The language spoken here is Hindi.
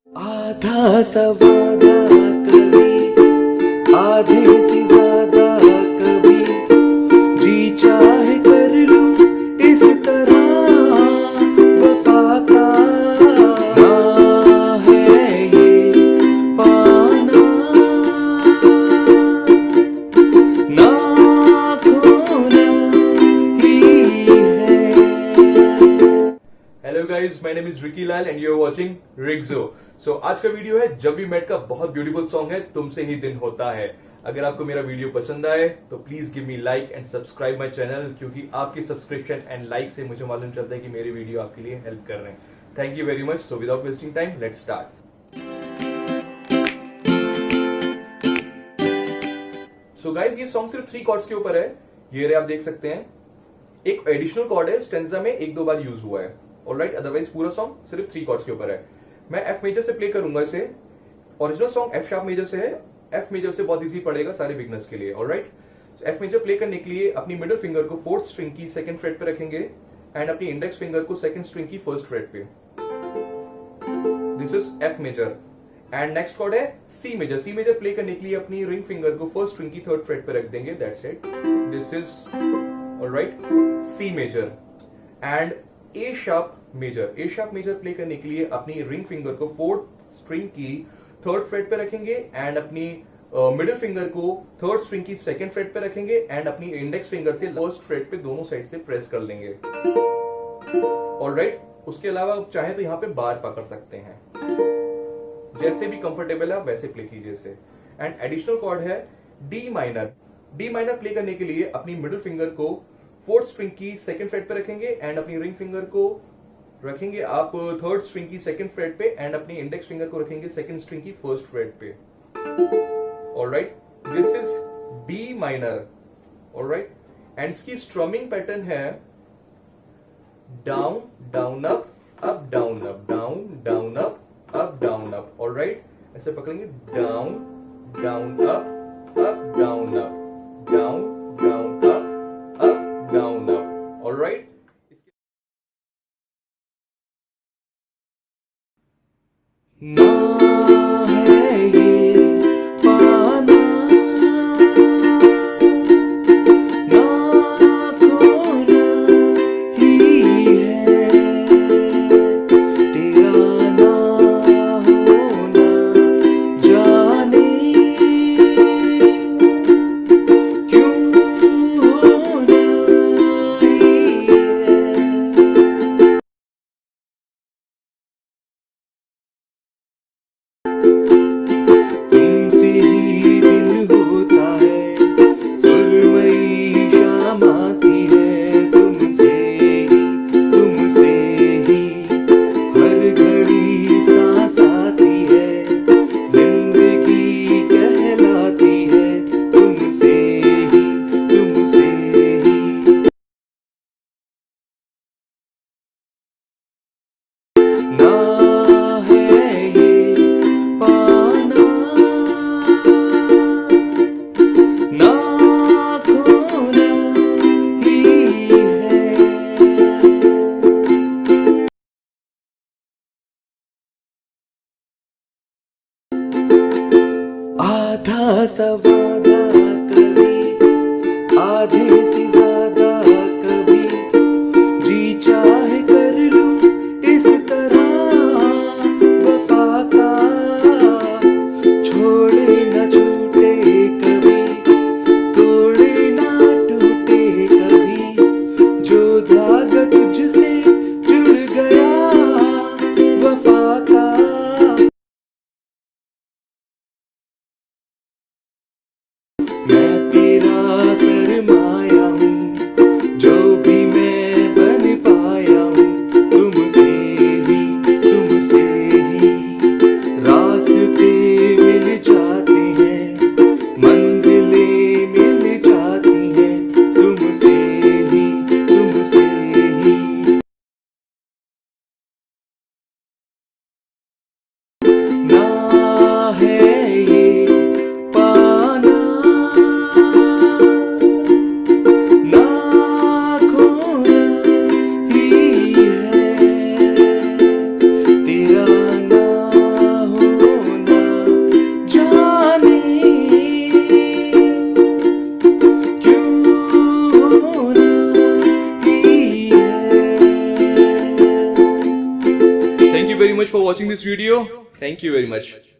आधा सवादा कभी आधे से ज्यादा कभी जी चाहे कर लूं इस तरह वफा का ना है ये पाना ना खोना ही है। Hello guys, my name is Ricky Lal and you are watching RiKsZo। So आज का वीडियो है जब वी मेट का बहुत ब्यूटीफुल सॉन्ग है तुमसे ही दिन होता है। अगर आपको मेरा वीडियो पसंद आए तो please give me like and subscribe my channel, क्योंकि आपकी सब्सक्रिप्शन एंड लाइक से मुझे मालूम चलता है कि मेरे वीडियो आपके लिए हेल्प कर रहे हैं। Thank you very much. So without wasting time let's start. So guys, ये सॉन्ग सिर्फ 3 कॉर्ड्स के ऊपर है। ये रे आप देख सकते हैं, एक एडिशनल कॉर्ड है, स्टेंजा में 1-2 बार यूज हुआ है। ऑलराइट, अदरवाइज पूरा सॉन्ग सिर्फ 3 कॉर्ड्स के ऊपर है। मैं एफ मेजर से प्ले करूंगा इसे। Original song F sharp major से है। एफ मेजर से बहुत इजी पड़ेगा सारे बिगनर्स के लिए। ऑलराइट, एफ मेजर प्ले करने के लिए अपनी मिडिल फिंगर को 4th स्ट्रिंग की 2nd फ्रेट पे रखेंगे एंड अपनी इंडेक्स फिंगर को 2nd स्ट्रिंग की 1st फ्रेट पे। This is F major. And next chord है C major. C major play करने के लिए अपनी रिंग फिंगर को 1st स्ट्रिंग की 3rd फ्रेट पे रख देंगे। That's it. This is alright C major. And A sharp major. A sharp major play करने के लिए अपनी रिंग फिंगर को 4th स्ट्रिंग की 3rd फ्रेट पे रखेंगे एंड अपनी मिडिल फिंगर को 3rd स्ट्रिंग की 2nd फ्रेट पे रखेंगे एंड अपनी इंडेक्स फिंगर से 1st फ्रेट पे दोनों साइड से प्रेस कर लेंगे। ऑलराइट, उसके अलावा आप चाहे तो यहाँ पे बार पकड़ सकते हैं। जैसे भी कंफर्टेबल है वैसे प्ले कीजिए इसे। एंड एडिशनल कॉर्ड है D minor. D minor play करने के लिए अपनी मिडिल फिंगर को 4th स्ट्रिंग की 2nd फ्रेट पे रखेंगे एंड अपनी रिंग फिंगर को रखेंगे आप 3rd स्ट्रिंग की 2nd फ्रेट पे एंड अपनी इंडेक्स फिंगर को रखेंगे 2nd स्ट्रिंग की 1st फ्रेट पे। Alright, this is D minor. Alright, and इसकी स्ट्रमिंग पैटर्न है down down up up down up down down up down up. Alright, ऐसे पकड़ेंगे down down up down up down down up down up. Alright, ना है ये पाना ना खोना ही है। तेरा ना होना जाने क्यों होना ही है। तुमसे ही दिन होता है, सुरमई शाम आती है। तुमसे ही हर घड़ी सांस आती है, जिंदगी कहलाती है। तुमसे ही ना है ये पाना ना खोना ही है। आधा सवादा कभी आधे से ज्यादा कभी जी चाहे कर लूं इस तरह वफा का। छोड़े न छूटे कभी, तोड़े ना टूटे कभी, जो धागा तुझसे जुड़ गया वफा का। for watching this video. Thank you very much.